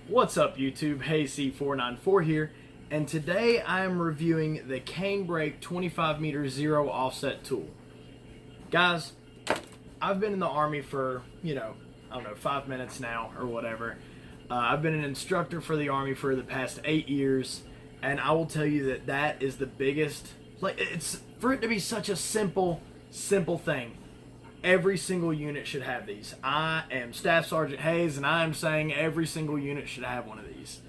What's up YouTube? Hey C494 here, and today I am reviewing the Canebrake 25 meter zero offset tool. Guys, I've been in the Army for, I don't know, 5 minutes now or whatever. I've been an instructor for the Army for the past 8 years, and I will tell you that that is the biggest, it's for it to be such a simple thing. Every single unit should have these. I am Staff Sergeant Hayes, and I am saying every single unit should have one of these.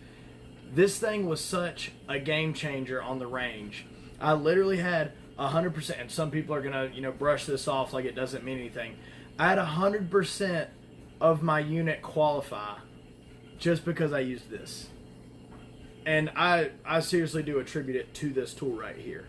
This thing was such a game changer on the range. I literally had 100%, and some people are gonna, brush this off like it doesn't mean anything. I had 100% of my unit qualify just because I used this. And I seriously do attribute it to this tool right here.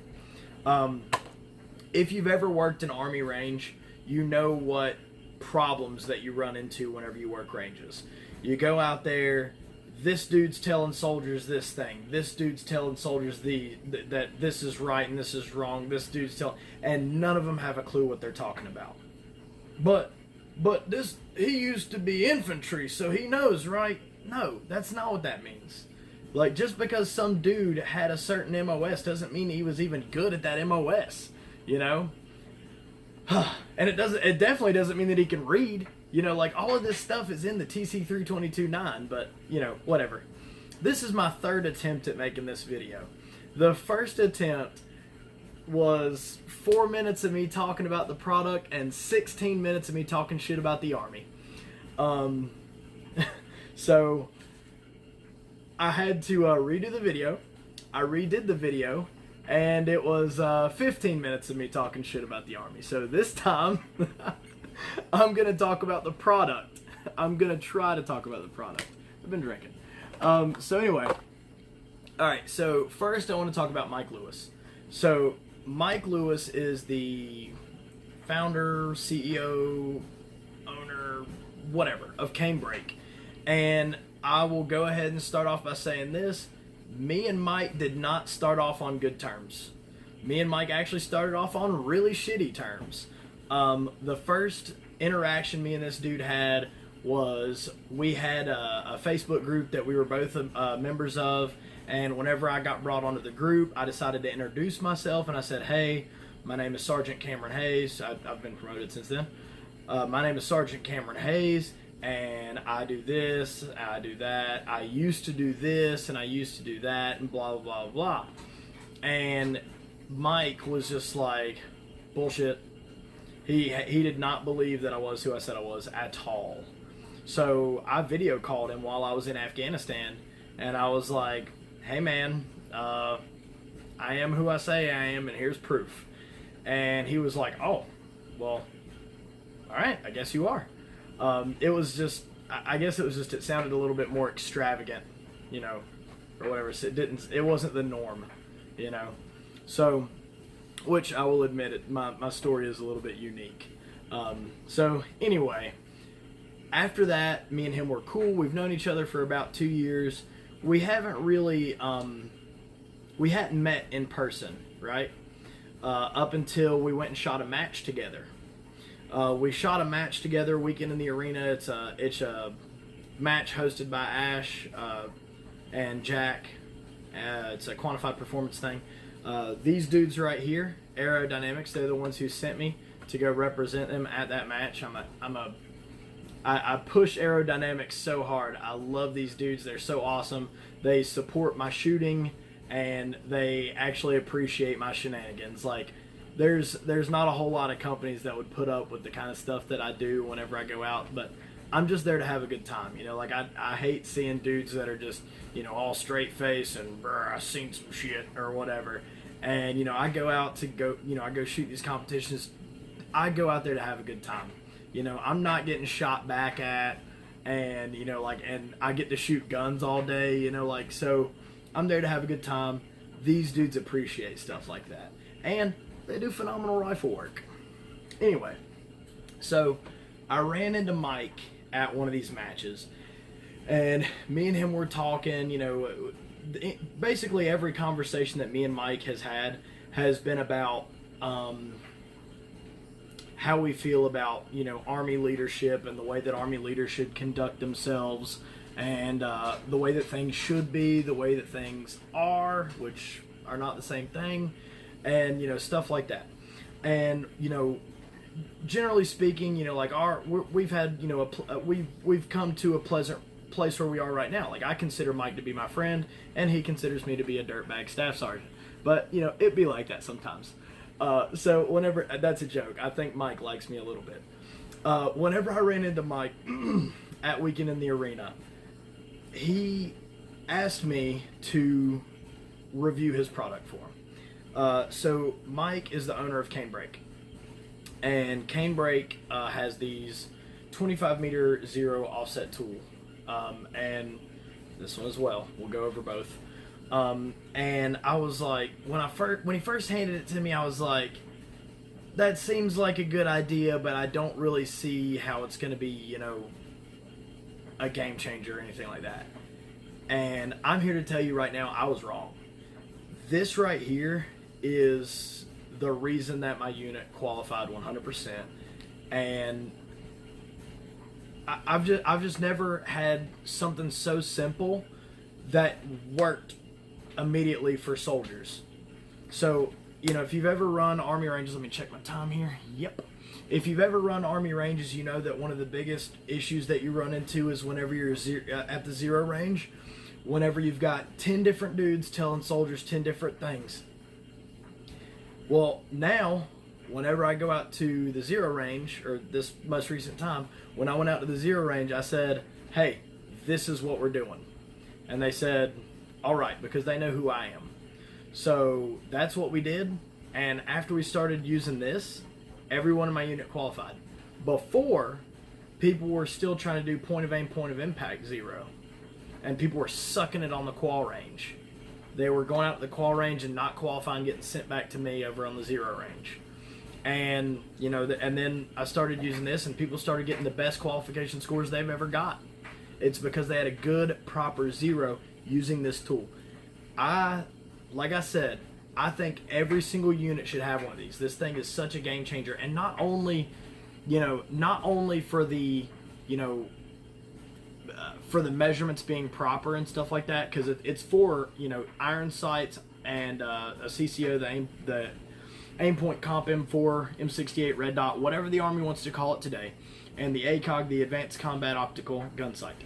If you've ever worked an Army range, you know what problems that you run into whenever you work ranges. You go out there, this dude's telling soldiers this thing, this dude's telling soldiers that this is right and this is wrong, this dude's telling, and none of them have a clue what they're talking about. But this, he used to be infantry, so he knows, right? No, that's not what that means. Like, just because some dude had a certain MOS doesn't mean he was even good at that MOS, And it definitely doesn't mean that he can read. Like, all of this stuff is in the TC 322-9, but, whatever. This is my third attempt at making this video. The first attempt was 4 minutes of me talking about the product and 16 minutes of me talking shit about the Army. So, I had to redo the video. I redid the video. And it was 15 minutes of me talking shit about the Army. So this time, I'm going to talk about the product. I'm going to try to talk about the product. I've been drinking. So anyway. Alright, so first I want to talk about Mike Lewis. So Mike Lewis is the founder, CEO, owner, whatever, of Canebrake. And I will go ahead and start off by saying this. Me and Mike did not start off on good terms. Me and Mike actually started off on really shitty terms. The first interaction me and this dude had was we had a Facebook group that we were both members of, and whenever I got brought onto the group, I decided to introduce myself, and I said, hey, my name is Sergeant Cameron Hayes. I've been promoted since then. My name is Sergeant Cameron Hayes, and I do this, I do that, I used to do this, and I used to do that, and blah, blah, blah, blah. And Mike was just like, bullshit. He did not believe that I was who I said I was at all. So I video called him while I was in Afghanistan, and I was like, hey man, I am who I say I am, and here's proof. And he was like, oh, well, alright, I guess you are. It was just, I guess it was just, it sounded a little bit more extravagant, or whatever. So it wasn't the norm, So, which I will admit, my story is a little bit unique. So anyway, after that, me and him were cool. We've known each other for about 2 years. We haven't really, we hadn't met in person, right? Up until we went and shot a match together. We shot a match together, Weekend in the Arena. It's a match hosted by Ash and Jack. It's a quantified performance thing. These dudes right here, Aerodynamics, they're the ones who sent me to go represent them at that match. I push Aerodynamics so hard. I love these dudes. They're so awesome. They support my shooting, and they actually appreciate my shenanigans. Like, there's not a whole lot of companies that would put up with the kind of stuff that I do whenever I go out, but I'm just there to have a good time. Like, I hate seeing dudes that are just, all straight face and I seen some shit or whatever. And, I go out to go, I go shoot these competitions. I go out there to have a good time. I'm not getting shot back at, and, and I get to shoot guns all day, so I'm there to have a good time. These dudes appreciate stuff like that. And they do phenomenal rifle work. Anyway, so I ran into Mike at one of these matches, and me and him were talking. Basically every conversation that me and Mike has had has been about how we feel about, Army leadership and the way that Army leaders should conduct themselves and the way that things should be, the way that things are, which are not the same thing, and stuff like that. And generally speaking, like we've had we've come to a pleasant place where we are right now. Like, I consider Mike to be my friend, and he considers me to be a dirtbag staff sergeant. But it be like that sometimes. So whenever, that's a joke. I think Mike likes me a little bit. Whenever I ran into Mike at Weekend in the Arena, he asked me to review his product for him. So Mike is the owner of Canebrake, and Canebrake has these 25 meter zero offset tool, and this one as well. We'll go over both. And I was like, when he first handed it to me, I was like, that seems like a good idea, but I don't really see how it's going to be, a game changer or anything like that. And I'm here to tell you right now, I was wrong. This right here is the reason that my unit qualified 100%. And I've just never had something so simple that worked immediately for soldiers. So, if you've ever run Army ranges, let me check my time here. Yep. If you've ever run Army ranges, you know that one of the biggest issues that you run into is whenever you're at the zero range, whenever you've got 10 different dudes telling soldiers 10 different things. Well, now, whenever I go out to the zero range, or this most recent time, when I went out to the zero range, I said, hey, this is what we're doing. And they said, all right, because they know who I am. So that's what we did. And after we started using this, everyone in my unit qualified. Before, people were still trying to do point of aim, point of impact zero. And people were sucking it on the qual range. They were going out to the qual range and not qualifying, getting sent back to me over on the zero range. And, and then I started using this, and people started getting the best qualification scores they've ever got. It's because they had a good, proper zero using this tool. Like I said, I think every single unit should have one of these. This thing is such a game changer, and not only for the, for the measurements being proper and stuff like that, because it's for iron sights and a CCO, the aim point comp M4, M68 red dot, whatever the Army wants to call it today, and the ACOG, the Advanced Combat Optical Gun Sight.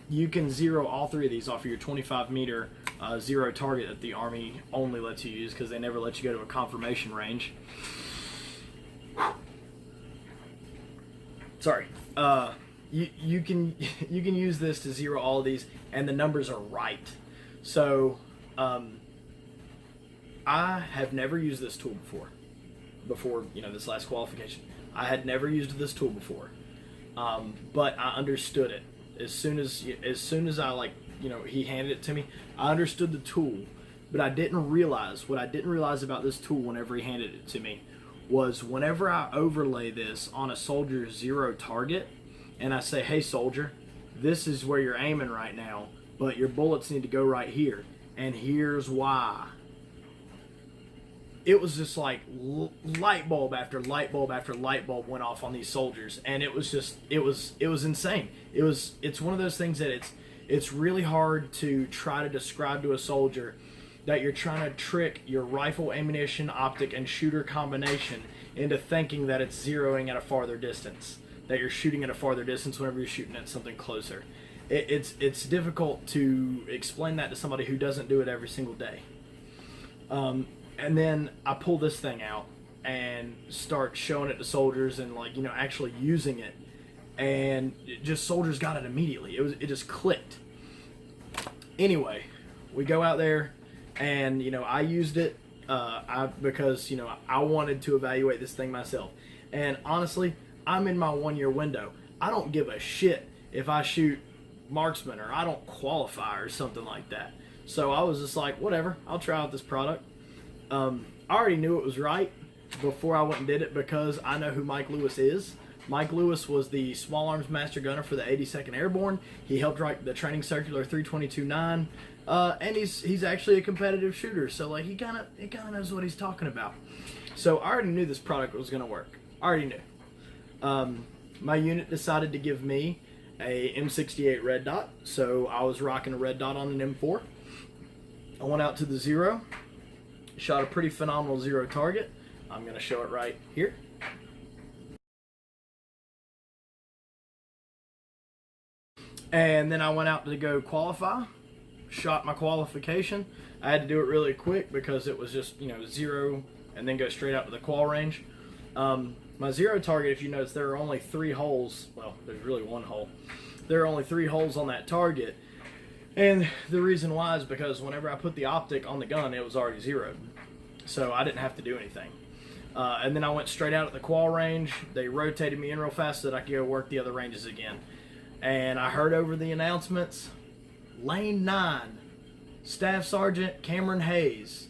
You can zero all three of these off of your 25 meter zero target that the Army only lets you use, because they never let you go to a confirmation range. Sorry. You can use this to zero all of these, and the numbers are right. So I have never used this tool before this last qualification. I had never used this tool before, but I understood it as soon as I he handed it to me. I understood the tool, but I didn't realize what I didn't realize about this tool whenever he handed it to me was whenever I overlay this on a soldier's zero target, and I say, hey soldier, this is where you're aiming right now, but your bullets need to go right here, and here's why. It was just like light bulb after light bulb after light bulb went off on these soldiers, and it was insane. It's one of those things that it's really hard to try to describe to a soldier that you're trying to trick your rifle, ammunition, optic, and shooter combination into thinking that it's zeroing at a farther distance, that you're shooting at a farther distance whenever you're shooting at something closer. It's difficult to explain that to somebody who doesn't do it every single day. And then I pull this thing out and start showing it to soldiers and actually using it, and soldiers got it immediately. It just clicked. Anyway, we go out there, and I used it because I wanted to evaluate this thing myself. And honestly, I'm in my 1 year window. I don't give a shit if I shoot marksman or I don't qualify or something like that. So I was just like, whatever, I'll try out this product. I already knew it was right before I went and did it, because I know who Mike Lewis is. Mike Lewis was the Small Arms Master Gunner for the 82nd Airborne. He helped write the Training Circular 322-9, and he's actually a competitive shooter, so he kind of knows what he's talking about. So I already knew this product was going to work. I already knew. My unit decided to give me a M68 red dot, so I was rocking a red dot on an M4. I went out to the zero, shot a pretty phenomenal zero target. I'm going to show it right here. And then I went out to go qualify, shot my qualification. I had to do it really quick because it was just, zero and then go straight out to the qual range. My zero target, if you notice, there are only 3 holes. Well, there's really 1 hole. There are only 3 holes on that target. And the reason why is because whenever I put the optic on the gun, it was already zeroed. So I didn't have to do anything. And then I went straight out at the qual range. They rotated me in real fast so that I could go work the other ranges again. And I heard over the announcements, Lane 9, Staff Sergeant Cameron Hayes,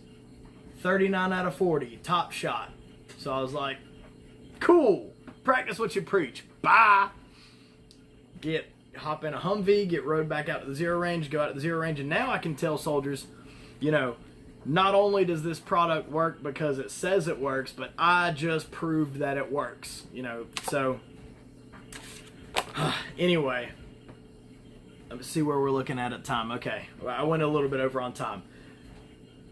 39 out of 40, top shot. So I was like, cool, practice what you preach. Bye. Hop in a Humvee, get rode back out to the zero range, go out to the zero range, and now I can tell soldiers, not only does this product work because it says it works, but I just proved that it works, so anyway, let's see where we're looking at time. Okay, I went a little bit over on time.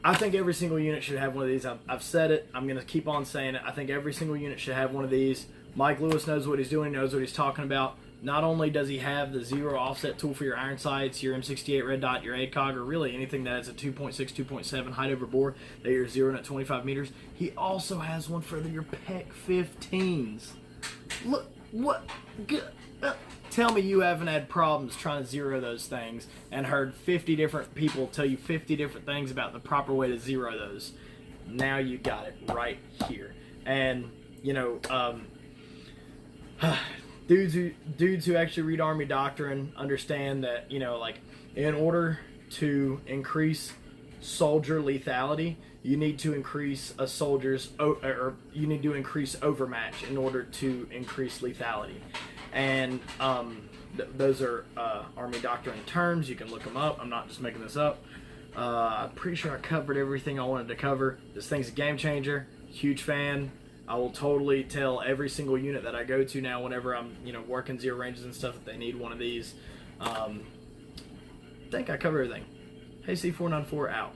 I think every single unit should have one of these. I've said it. I'm going to keep on saying it. I think every single unit should have one of these. Mike Lewis knows what he's doing. He knows what he's talking about. Not only does he have the zero offset tool for your iron sights, your M68 red dot, your ACOG, or really anything that has a 2.6, 2.7 height over bore that you're zeroing at 25 meters, he also has one for your PEC 15s. Look, what? Tell me you haven't had problems trying to zero those things and heard 50 different people tell you 50 different things about the proper way to zero those. Now you got it right here. And, dudes who actually read Army doctrine understand that, in order to increase soldier lethality, you need to increase a soldier's, or you need to increase overmatch in order to increase lethality. And those are Army doctrine terms. You can look them up. I'm not just making this up. I'm pretty sure I covered everything I wanted to cover. This thing's a game changer. Huge fan. I will totally tell every single unit that I go to now whenever I'm working zero ranges and stuff that they need one of these. I think I covered everything. Hey, C494 out.